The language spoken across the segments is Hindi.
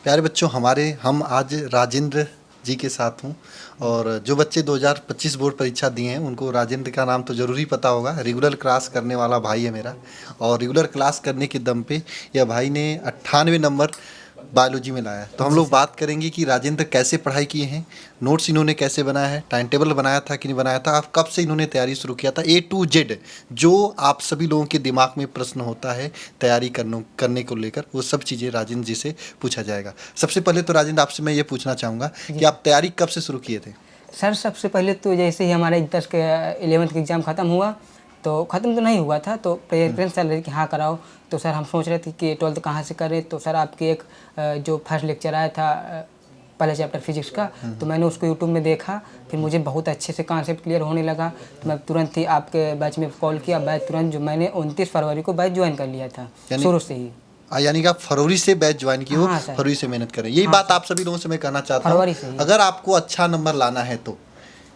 प्यारे बच्चों, हम आज राजेंद्र जी के साथ हूँ। और जो बच्चे 2025 बोर्ड परीक्षा दिए हैं उनको राजेंद्र का नाम तो ज़रूर ही पता होगा। रेगुलर क्लास करने वाला भाई है मेरा, और रेगुलर क्लास करने के दम पे यह भाई ने 98 नंबर बायोलॉजी में लाया है। तो हम जी लोग सर। बात करेंगे कि राजेंद्र कैसे पढ़ाई किए हैं, नोट्स इन्होंने कैसे बनाया है, टाइम टेबल बनाया था कि नहीं बनाया था, आप कब से इन्होंने तैयारी शुरू किया था, A to Z जो आप सभी लोगों के दिमाग में प्रश्न होता है तैयारी करने को लेकर, वो सब चीज़ें राजेंद्र जी से पूछा जाएगा। सबसे पहले तो राजेंद्र आपसे मैं ये पूछना चाहूँगा जी कि सर। आप तैयारी कब से शुरू किए थे? सर सबसे पहले तो जैसे ही हमारे 10 के 11th का एग्ज़ाम ख़त्म हुआ, तो ख़त्म तो नहीं हुआ था, तो पेरेंट्स चल रहे थे कि हाँ कराओ। तो सर हम सोच रहे थे कि 12th कहाँ से करें। तो सर आपके एक जो फर्स्ट लेक्चर आया था पहले चैप्टर फिजिक्स का, तो मैंने उसको यूट्यूब में देखा। फिर मुझे बहुत अच्छे से कॉन्सेप्ट क्लियर होने लगा, तो मैं तुरंत ही आपके बैच में कॉल किया। बैच तुरंत जो मैंने 29 फरवरी को बैच ज्वाइन कर लिया था यानी शुरू से ही। यानी कि आप फरवरी से बैच ज्वाइन किए हो, हाँ सर। फरवरी से मेहनत करें। यही हाँ बात सर, आप सभी लोगों से मैं कहना चाहता हूँ। फरवरी से ही। अगर आपको अच्छा नंबर लाना है तो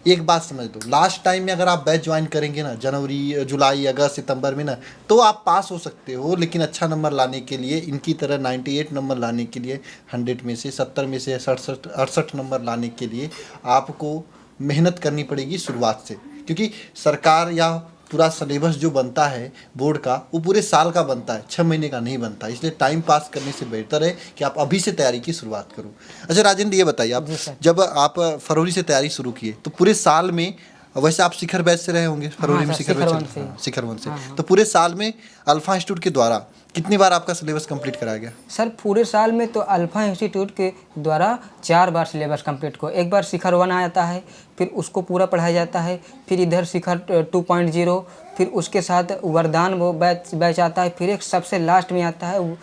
एक बात समझ लो, लास्ट टाइम में अगर आप बैच ज्वाइन करेंगे ना, जनवरी जुलाई अगस्त सितंबर में ना, तो आप पास हो सकते हो। लेकिन अच्छा नंबर लाने के लिए, इनकी तरह 98 नंबर लाने के लिए, 100 में से 70 में से 67 68 नंबर लाने के लिए आपको मेहनत करनी पड़ेगी शुरुआत से। क्योंकि सरकार या पूरा सिलेबस जो बनता है बोर्ड का, वो पूरे साल का बनता है, 6 महीने का नहीं बनता। इसलिए टाइम पास करने से बेहतर है कि आप अभी से तैयारी की शुरुआत करो। अच्छा राजेंद्र, ये बताइए, आप जी सर। जब आप फरवरी से तैयारी शुरू किए तो पूरे साल में, वैसे आप शिखर बैच से रहे होंगे, हाँ फरवरी में सर, शिखर बैच शिखर वन से ही। हाँ, शिखर वन से। हाँ हाँ। तो पूरे साल में अल्फा इंस्टीट्यूट के द्वारा कितनी बार आपका सिलेबस कंप्लीट कराया गया? सर पूरे साल में तो अल्फ़ा इंस्टीट्यूट के द्वारा 4 बार सिलेबस कंप्लीट को, एक बार शिखर 1 आता है, फिर उसको पूरा पढ़ाया जाता है। फिर इधर शिखर 2.0, फिर उसके साथ वरदान वो बैच आता है। फिर एक सबसे लास्ट में आता है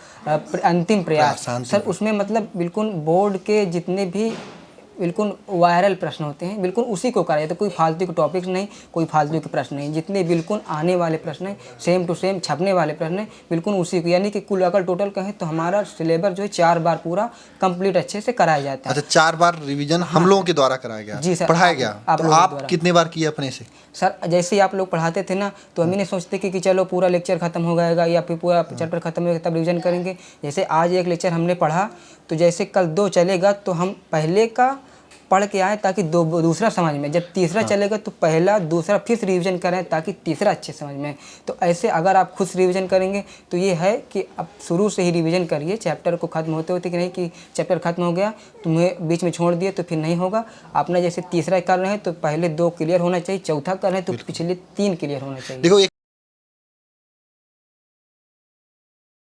अंतिम प्रयास। सर उसमें मतलब बिल्कुल बोर्ड के जितने भी बिल्कुल वायरल प्रश्न होते हैं, बिल्कुल उसी को कराया। तो कोई फालतू के टॉपिक्स नहीं, कोई फालतू के प्रश्न नहीं, जितने बिल्कुल आने वाले प्रश्न हैं, सेम टू सेम छपने वाले प्रश्न हैं, बिल्कुल उसी को। यानी कि कुल अगर टोटल कहें तो हमारा सिलेबस जो है 4 बार पूरा कंप्लीट अच्छे से कराया जाता है। अच्छा, 4 बार रिवीजन हम लोगों के द्वारा कराया गया, जी सर, पढ़ाया गया। आप तो लोगों के आप द्वारा। कितने बार किए अपने से? सर जैसे ही आप लोग पढ़ाते थे ना, तो हम ही नहीं सोचते कि चलो पूरा लेक्चर खत्म हो जाएगा या फिर पूरा चैप्टर खत्म हो जाएगा तब रिवीजन करेंगे। जैसे आज एक लेक्चर हमने पढ़ा, तो जैसे कल 2 चलेगा तो हम पहले का पढ़ के आएँ ताकि दूसरा समझ में, जब तीसरा चलेगा तो पहला दूसरा फिर से रिवीजन करें ताकि तीसरा अच्छे समझ में। तो ऐसे अगर आप खुद से रिवीजन करेंगे तो ये है कि आप शुरू से ही रिवीजन करिए, चैप्टर को खत्म होते होते, कि नहीं कि चैप्टर खत्म हो गया तुम्हें बीच में छोड़ दिए तो फिर नहीं होगा। आपने जैसे तीसरा कर रहे हैं तो पहले 2 क्लियर होना चाहिए, चौथा कर रहे हैं तो पिछले 3 क्लियर होना चाहिए। देखो